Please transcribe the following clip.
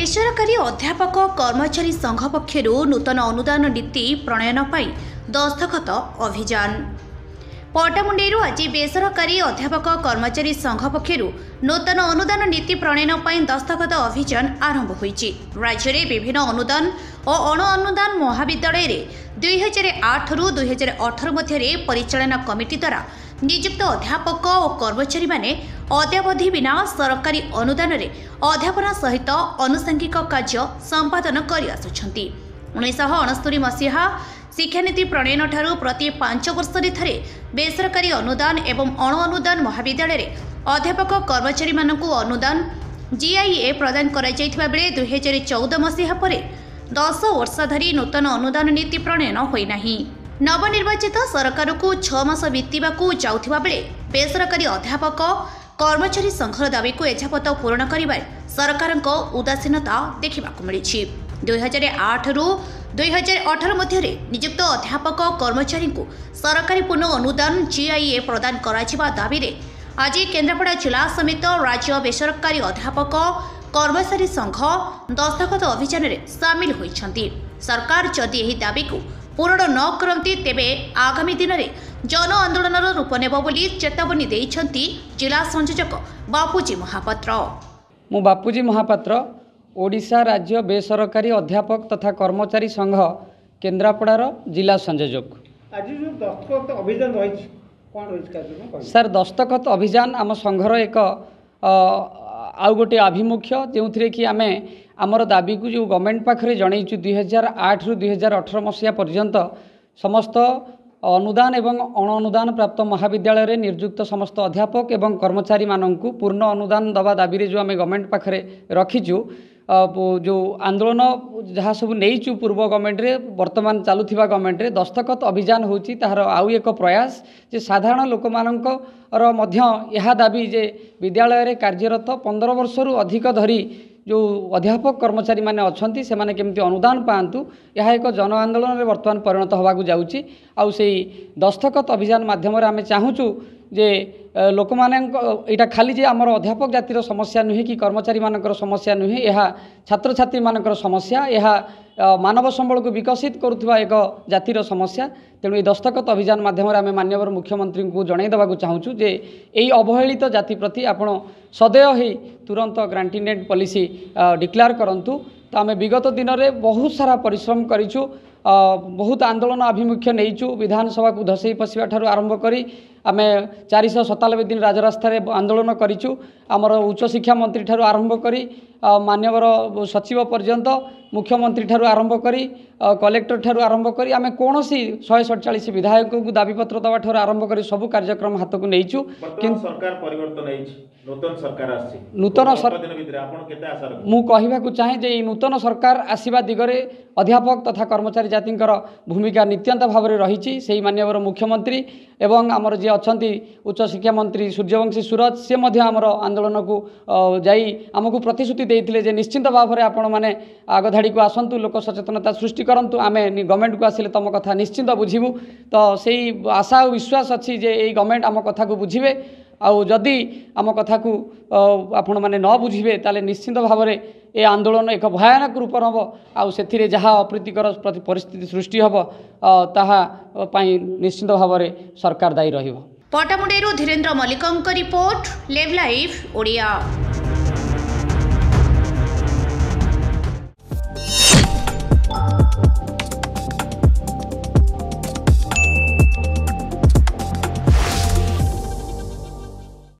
बेसरकारी अध्यापक कर्मचारी संघ पक्षर नूतन अनुदान नीति प्रणयन पर दस्तखत अभियान। पट्टामुंडेरू आज बेसरकारी अध्यापक कर्मचारी संघ पक्षर नूतन अनुदान नीति प्रणयन पर दस्तखत अभियान आरंभ होईछि। राज्य में विभिन्न अनुदान और अण अनुदान महाविद्यालय 2008 रु 2018 मध्य परिचालना कमिटी द्वारा नियुक्त अध्यापक और कर्मचारी माने अद्यावधि बिना सरकारी अनुदान रे अध्यापना सहित आनुषंगिक कार्य संपादन कर आसुछंती। 1969 मसीहा शिक्षानीति प्रणयन ठारू प्रति 5 वर्ष थे बेसरकारी अनुदान एवं अण अनुदान महाविद्यालय रे अध्यापक कर्मचारी मानकु अनुदान जीआईए प्रदान करा जायथिबा बेले 2014 मसीहा परे 10 वर्ष धरी नूतन अनुदान नीति प्रणयन होई नाही। नवनिर्वाचित सरकार को 6 मास बीतवाकू जाउथिबा बेले बेसरकारी अध्यापक कर्मचारी संघर दाबी को एजापत पूरण करिबार सरकारक उदासीनता देखिबाकू मिलिछि। 2008 रु 2018 मध्य नियुक्त अध्यापक कर्मचारी को सरकारी पूर्ण अनुदान जीआईए प्रदान कराजिबा दाबी रे आज केन्द्रापड़ा जिला समेत राज्य बेसरकारी अध्यापक कर्मचारी संघ दस्तखत अभियान में सामिल होइछंती। सरकार जदि एही दाबी को पूरण न करती तेबे आगामी दिन में जन आंदोलन रूप नेब बोली चेतावनी देइछंती जिला संयोजक बापूजी महापात्र। मु बापूजी महापात्र ओडिशा राज्य बेसरकारी अध्यापक तथा कर्मचारी संघ केन्द्रापड़ार जिला संयोजक। आज जो दस्तखत अभियान रही कौन रही सर दस्तखत अभियान आम संघर एक आउ गोटे आभिमुख्य जो कि आम आमर दाबी को जो गवर्नमेंट पाखे जनईचु 2008 रु 2018 मसीहा पर्यंत समस्त अनुदान एवं अण अनुदान प्राप्त महाविद्यालय रे नियुक्त समस्त अध्यापक एवं कर्मचारी माननकु पूर्ण अनुदान दबा दाबी रे जो आम गवर्नमेंट पाखे रखीचु जो आंदोलन जहाँ सब नहींचु पूर्व गवर्नमेंट रे वर्तमान चलुथिबा गवर्नमेंट रे दस्तखत अभियान होची ताहार आउ एक प्रयास जे साधारण लोक मानकर मध्य यह दाबी जे विद्यालय रे कार्यरत 15 वर्ष रु अधिक धरी जो अध्यापक कर्मचारी माने अछंती से माने केमती अनुदान पांतु यह एक जन आंदोलन रे वर्तमान परिणत होगा जाउची। आउ सेही दस्तखत अभियान माध्यम रे आमे चाहूचु जे लोक मानक एटा खाली जे आमर अध्यापक जातिर समस्या नुहे कि कर्मचारी मानकर समस्या नुहे यह छात्र छात्री मानकर समस्या यह मानव संबल को विकसित करुवा एक जातिर समस्या। तेणु ये दस्तखत अभियान माध्यम आम माननीय मुख्यमंत्री को जन देवाक चाहूँ जे यही अवहेलित जाति प्रति आपण सदैव ही तुरंत ग्रांटिनेट पॉलिसी डिक्लेयर करंतु। तो आम विगत दिन में बहुत सारा परिश्रम करूँ बहुत आंदोलन आभिमुख्य नहींचु विधानसभा को धसई पशिबा ठारू आरंभ करी आम 497 दिन राजरास्ता आंदोलन करूँ आमर उच्च शिक्षा मंत्री ठारू आरंभ करी माननीय सचिव पर्यंत मुख्यमंत्री ठारू आरंभ करी कलेक्टर ठारू आरंभ करी आम कौन 147 विधायक को दाबीपत्र दवा ठारू आरंभ करी सबू कार्यक्रम हाथ को नहींचु। सरकार परिवर्तन नूतन सरकार मु कहवाक चाहे जे नूतन सरकार आसवा दिगरे अध्यापक तथा कर्मचारी जातिंकर भूमिका नित्यंत भाव में रही से माननीय मुख्यमंत्री एवं आमर जी अच्छा उच्च शिक्षा मंत्री सूर्यवंशी सूरज से आमर आंदोलन को जाई आमको प्रतिश्रुति देते जे निश्चिंत भाव में आपण मैंने आगधाड़ी को आसतु लोक सचेतनता सृष्टि करंतु आम गवर्नमेंट को आसिले तुम कथा निश्चिंत बुझीबू। तो से आशा और विश्वास अच्छी जे ये गवर्नमेंट आम कथा को बुझे आउ जदि आम कथा को आपण मैंने न बुझे ताले निश्चिंत भाव में ये आंदोलन एक भयानक रूप हम आउ से जहाँ अप्रीतिकर परिस्थिति सृष्टि हम ताहा पई निश्चिंत भाव में सरकार दायी रहिबो। पट्टामुंडेरू धीरेन्द्र मल्लिकଙ୍କ रिपोर्ट लेव लाइव ओडिया।